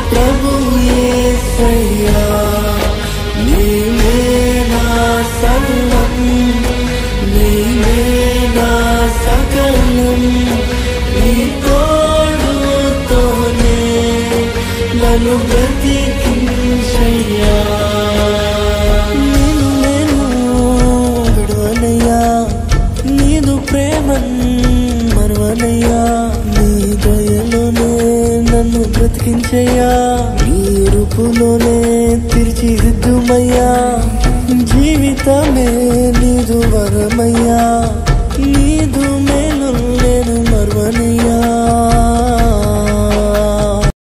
ప్రభు యేసయ్యా నీవే నా సర్వం నీవే నా సకలం నీ తోడుతోనే నన్ను బ్రతికించయ్యా నేను విడువనయ్యా నీదు ప్రేమను మరువనయ్యా నీ దయలోనే నన్ను బ్రతికించయ్యా నీ రూపులోనే తీర్చిదిద్దుమయ్యా జీవితమే నీదు వరమయ్యా నీదు